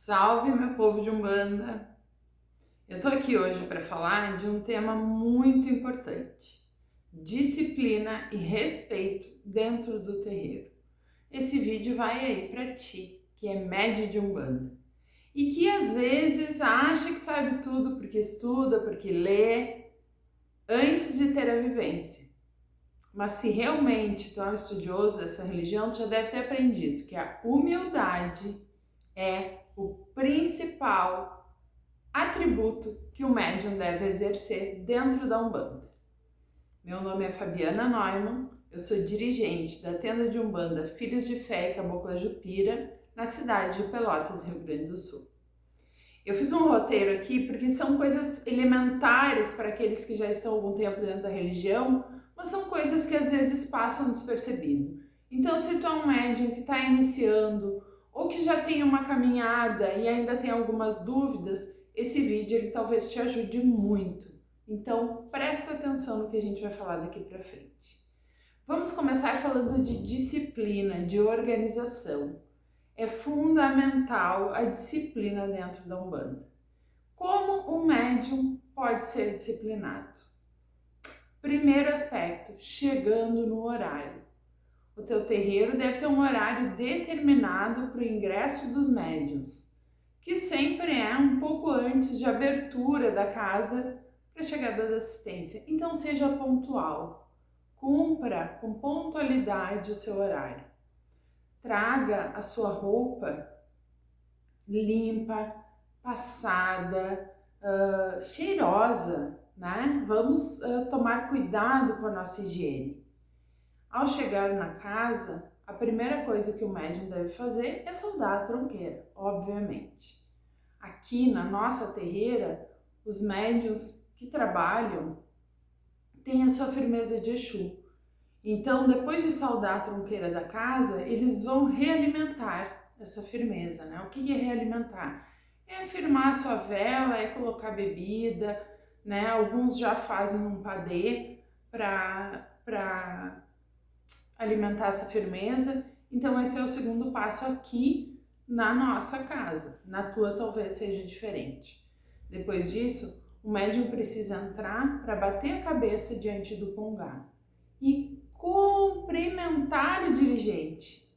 Salve, meu povo de Umbanda! Eu tô aqui hoje para falar de um tema muito importante: disciplina e respeito dentro do terreiro. Esse vídeo vai aí para ti, que é médio de Umbanda e que às vezes acha que sabe tudo porque estuda, porque lê, antes de ter a vivência. Mas se realmente tu é um estudioso dessa religião, tu já deve ter aprendido que a humildade é o principal atributo que o médium deve exercer dentro da Umbanda. Meu nome é Fabiana Neumann, eu sou dirigente da tenda de Umbanda Filhos de Fé e Cabocla Jupira, na cidade de Pelotas, Rio Grande do Sul. Eu fiz um roteiro aqui porque são coisas elementares para aqueles que já estão há algum tempo dentro da religião, mas são coisas que às vezes passam despercebido. Então, se tu é um médium que está iniciando ou que já tem uma caminhada e ainda tem algumas dúvidas, esse vídeo ele talvez te ajude muito. Então, presta atenção no que a gente vai falar daqui para frente. Vamos começar falando de disciplina, de organização. É fundamental a disciplina dentro da Umbanda. Como um médium pode ser disciplinado? Primeiro aspecto, chegando no horário. O teu terreiro deve ter um horário determinado para o ingresso dos médiuns, que sempre é um pouco antes de abertura da casa para a chegada da assistência. Então seja pontual, cumpra com pontualidade o seu horário. Traga a sua roupa limpa, passada, cheirosa, né? Vamos tomar cuidado com a nossa higiene. Ao chegar na casa, a primeira coisa que o médium deve fazer é saudar a tronqueira, obviamente. Aqui na nossa terreira, os médiuns que trabalham têm a sua firmeza de Exu. Então, depois de saudar a tronqueira da casa, eles vão realimentar essa firmeza, né? O que é realimentar? É afirmar a sua vela, é colocar bebida, né? Alguns já fazem um padê para alimentar essa firmeza. Então esse é o segundo passo aqui na nossa casa. Na tua talvez seja diferente. Depois disso, o médium precisa entrar para bater a cabeça diante do congá e cumprimentar o dirigente.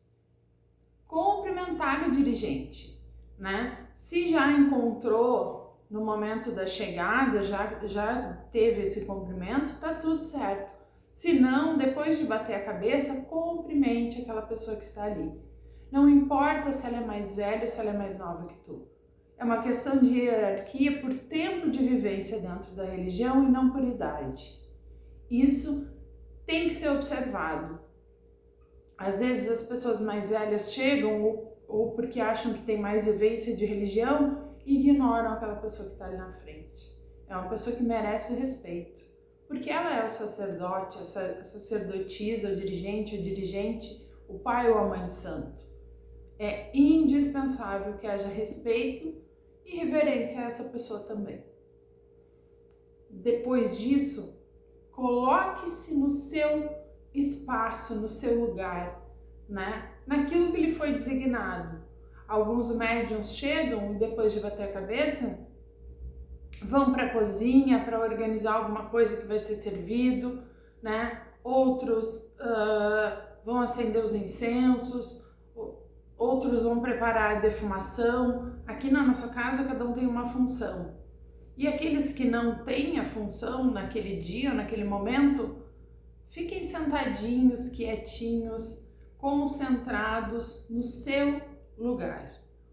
Cumprimentar o dirigente, né? Se já encontrou no momento da chegada, já teve esse cumprimento, tá tudo certo. Se não, depois de bater a cabeça, cumprimente aquela pessoa que está ali. Não importa se ela é mais velha ou se ela é mais nova que tu. É uma questão de hierarquia por tempo de vivência dentro da religião e não por idade. Isso tem que ser observado. Às vezes as pessoas mais velhas chegam ou porque acham que tem mais vivência de religião e ignoram aquela pessoa que está ali na frente. É uma pessoa que merece o respeito. Porque ela é o sacerdote, a sacerdotisa, o dirigente, o pai ou a mãe de santo. É indispensável que haja respeito e reverência a essa pessoa também. Depois disso, coloque-se no seu espaço, no seu lugar, né? Naquilo que lhe foi designado. Alguns médiuns chegam e depois de bater a cabeça, vão para a cozinha para organizar alguma coisa que vai ser servido, né? Outros vão acender os incensos, outros vão preparar a defumação. Aqui na nossa casa cada um tem uma função. E aqueles que não têm a função naquele dia, naquele momento, fiquem sentadinhos, quietinhos, concentrados no seu lugar.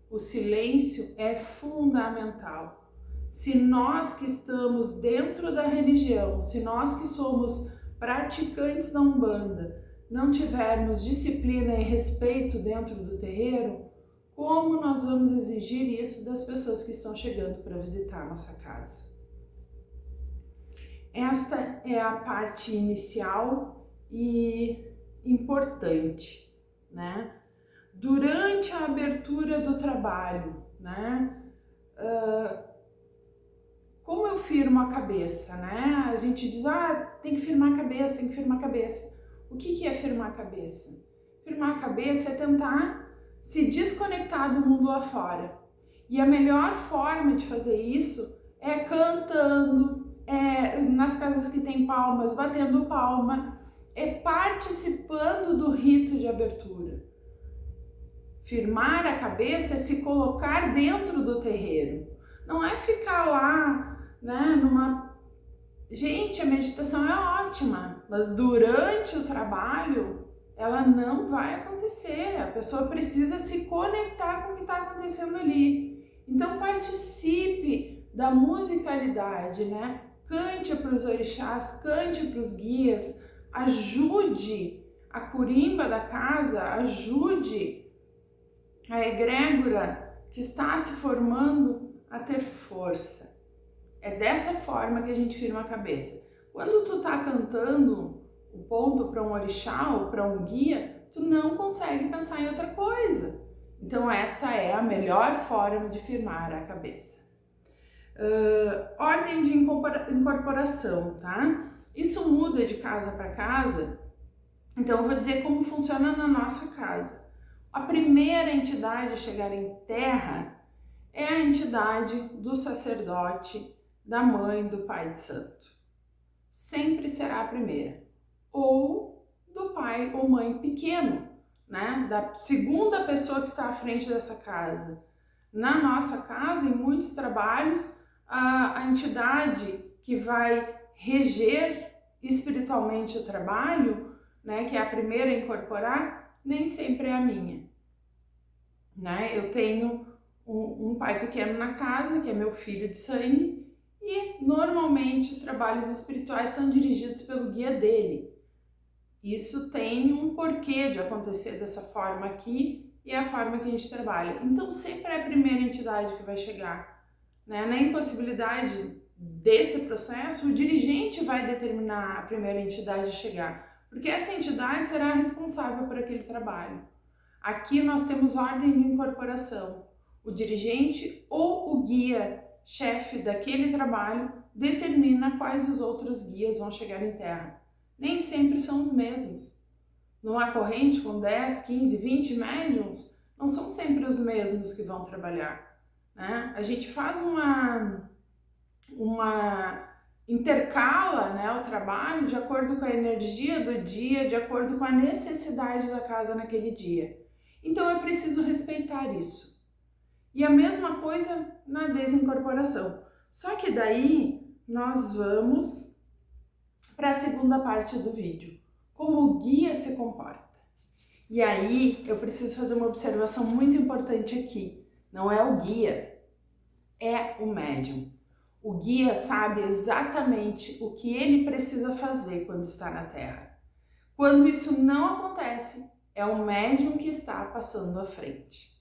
O silêncio é fundamental. Se nós que estamos dentro da religião, se nós que somos praticantes da Umbanda, não tivermos disciplina e respeito dentro do terreiro, como nós vamos exigir isso das pessoas que estão chegando para visitar a nossa casa? Esta é a parte inicial e importante, né? Durante a abertura do trabalho, né? Como eu firmo a cabeça, né? A gente diz, tem que firmar a cabeça, tem que firmar a cabeça. O que é firmar a cabeça? Firmar a cabeça é tentar se desconectar do mundo lá fora E a melhor forma de fazer isso é cantando, nas casas que tem palmas, batendo palma, participando do rito de abertura. Firmar a cabeça é se colocar dentro do terreiro. Não é ficar lá, né, Gente, a meditação é ótima, mas durante o trabalho ela não vai acontecer. A pessoa precisa se conectar com o que está acontecendo ali. Então participe da musicalidade, né? Cante para os orixás, cante para os guias, ajude a curimba da casa, ajude a egrégora que está se formando a ter força. É dessa forma que a gente firma a cabeça. Quando tu tá cantando o ponto para um orixá ou para um guia, tu não consegue pensar em outra coisa. Então esta é a melhor forma de firmar a cabeça. Ordem de incorporação, tá? Isso muda de casa para casa, então eu vou dizer como funciona na nossa casa. A primeira entidade a chegar em terra é a entidade do sacerdote, da mãe, do pai de santo. Sempre será a primeira. Ou do pai ou mãe pequeno, né? Da segunda pessoa que está à frente dessa casa. Na nossa casa, em muitos trabalhos, a entidade que vai reger espiritualmente o trabalho, né, que é a primeira a incorporar, nem sempre é a minha. Né? Eu tenho um pai pequeno na casa, que é meu filho de sangue, e normalmente os trabalhos espirituais são dirigidos pelo guia dele. Isso tem um porquê de acontecer dessa forma aqui e é a forma que a gente trabalha. Então sempre é a primeira entidade que vai chegar. Né? Na impossibilidade desse processo, o dirigente vai determinar a primeira entidade a chegar, porque essa entidade será responsável por aquele trabalho. Aqui nós temos ordem de incorporação. O dirigente ou o guia chefe daquele trabalho determina quais os outros guias vão chegar em terra. Nem sempre são os mesmos. Numa corrente com 10, 15, 20 médiums, não são sempre os mesmos que vão trabalhar. Né? A gente faz intercala, né, o trabalho de acordo com a energia do dia, de acordo com a necessidade da casa naquele dia. Então é preciso respeitar isso. E a mesma coisa na desincorporação. Só que daí nós vamos para a segunda parte do vídeo. Como o guia se comporta. E aí eu preciso fazer uma observação muito importante aqui. Não é o guia, é o médium. O guia sabe exatamente o que ele precisa fazer quando está na Terra. Quando isso não acontece, é o médium que está passando à frente.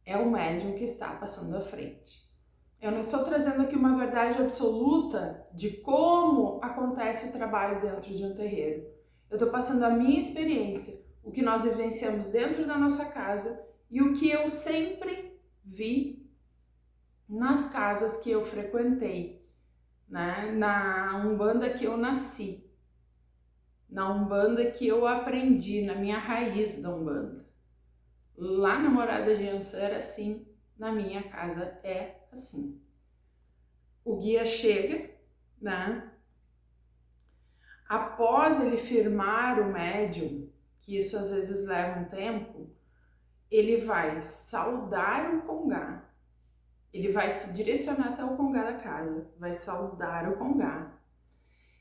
É o médium que está passando à frente. Eu não estou trazendo aqui uma verdade absoluta de como acontece o trabalho dentro de um terreiro. Eu estou passando a minha experiência, o que nós vivenciamos dentro da nossa casa e o que eu sempre vi nas casas que eu frequentei, né? Na Umbanda que eu nasci, na Umbanda que eu aprendi, na minha raiz da Umbanda. Lá na Morada de Ançã era assim, na minha casa é assim. O guia chega, né? Após ele firmar o médium, que isso às vezes leva um tempo, ele vai saudar o congá. Ele vai se direcionar até o congá da casa, vai saudar o congá.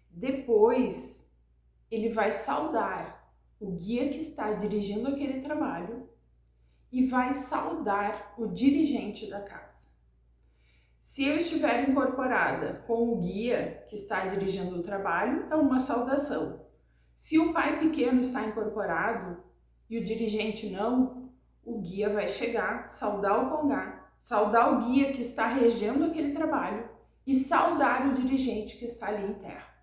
Depois, ele vai saudar o guia que está dirigindo aquele trabalho e vai saudar o dirigente da casa. Se eu estiver incorporada com o guia que está dirigindo o trabalho, é uma saudação. Se o pai pequeno está incorporado e o dirigente não, o guia vai chegar, saudar o congá, saudar o guia que está regendo aquele trabalho e saudar o dirigente que está ali em terra.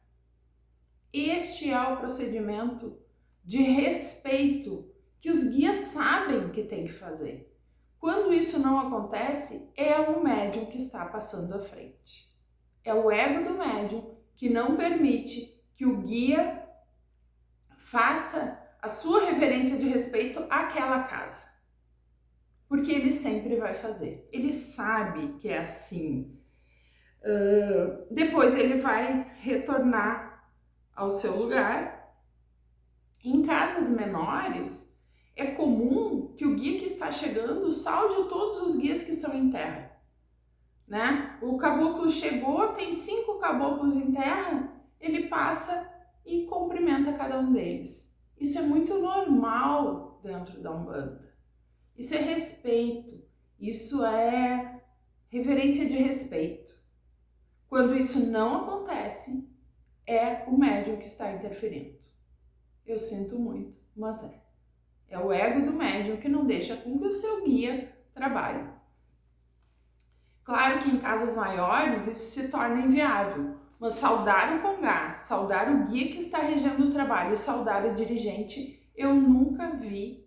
Este é o procedimento de respeito que os guias sabem que tem que fazer. Quando isso não acontece, é o médium que está passando à frente. É o ego do médium que não permite que o guia faça a sua reverência de respeito àquela casa. porque ele sempre vai fazer. Ele sabe que é assim. Depois ele vai retornar ao seu lugar. Em casas menores, é comum que o guia que está chegando salde todos os guias que estão em terra, né? O caboclo chegou, tem 5 caboclos em terra, ele passa e cumprimenta cada um deles. Isso é muito normal dentro da Umbanda. Isso é respeito, isso é reverência de respeito. Quando isso não acontece, é o médium que está interferindo. Eu sinto muito, mas é. É o ego do médium que não deixa com que o seu guia trabalhe. Claro que em casas maiores isso se torna inviável, mas saudar o congá, saudar o guia que está regendo o trabalho e saudar o dirigente, eu nunca vi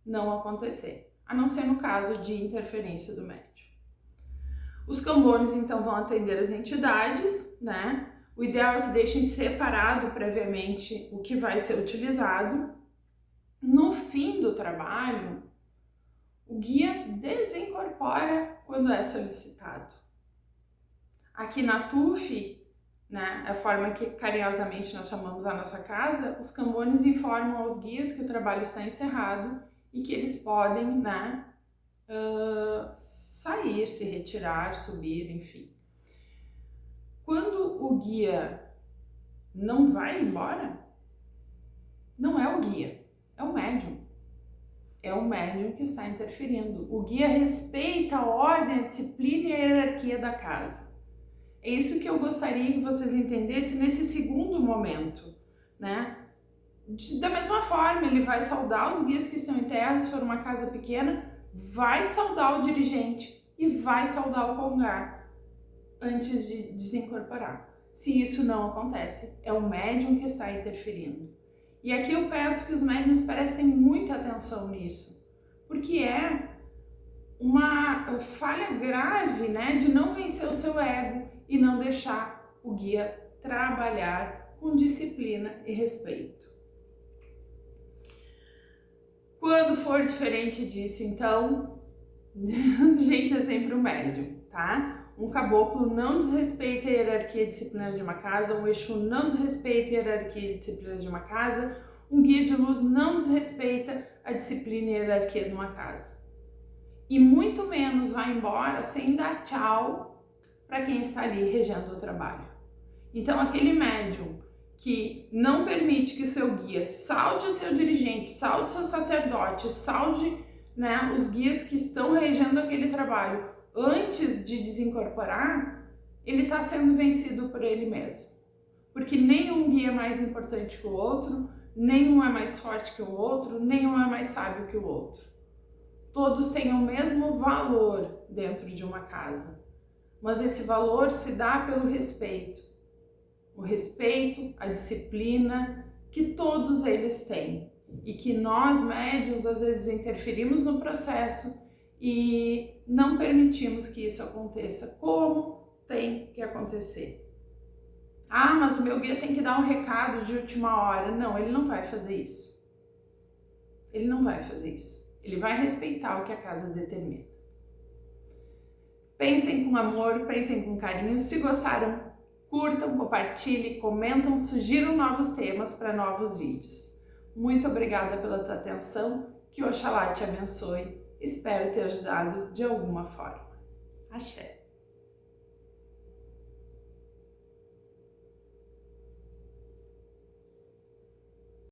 não acontecer, a não ser no caso de interferência do médium. Os cambones então vão atender as entidades, né? O ideal é que deixem separado previamente o que vai ser utilizado. No fim do trabalho, o guia desincorpora quando é solicitado. Aqui na TUF, né, a forma que carinhosamente nós chamamos a nossa casa, os cambones informam aos guias que o trabalho está encerrado e que eles podem, né, sair, se retirar, subir, enfim. Quando o guia não vai embora, não é o guia, é o médium. É o médium que está interferindo. O guia respeita a ordem, a disciplina e a hierarquia da casa. É isso que eu gostaria que vocês entendessem nesse segundo momento, né? Da mesma forma, ele vai saudar os guias que estão em terra, se for uma casa pequena, vai saudar o dirigente e vai saudar o congá antes de desincorporar. Se isso não acontece, é o médium que está interferindo. E aqui eu peço que os médiuns prestem muita atenção nisso, porque é uma falha grave, né, de não vencer o seu ego e não deixar o guia trabalhar com disciplina e respeito. Quando for diferente disso, então, gente, é sempre o médium, tá? Um caboclo não desrespeita a hierarquia e disciplina de uma casa, um Exu não desrespeita a hierarquia e disciplina de uma casa, um guia de luz não desrespeita a disciplina e a hierarquia de uma casa. E muito menos vai embora sem dar tchau para quem está ali regendo o trabalho. Então, aquele médium que não permite que o seu guia salde o seu dirigente, salde o seu sacerdote, salde, né, os guias que estão regendo aquele trabalho antes de desincorporar, ele está sendo vencido por ele mesmo. Porque nenhum guia é mais importante que o outro, nenhum é mais forte que o outro, nenhum é mais sábio que o outro. Todos têm o mesmo valor dentro de uma casa, mas esse valor se dá pelo respeito. O respeito, a disciplina que todos eles têm e que nós médiuns às vezes interferimos no processo e não permitimos que isso aconteça como tem que acontecer. Ah, mas o meu guia tem que dar um recado de última hora. Não, ele não vai fazer isso. Ele não vai fazer isso. Ele vai respeitar o que a casa determina. Pensem com amor, pensem com carinho. Se gostaram, curtam, compartilhem, comentam, sugiram novos temas para novos vídeos. Muito obrigada pela tua atenção. Que Oxalá te abençoe. Espero ter ajudado de alguma forma. Axé.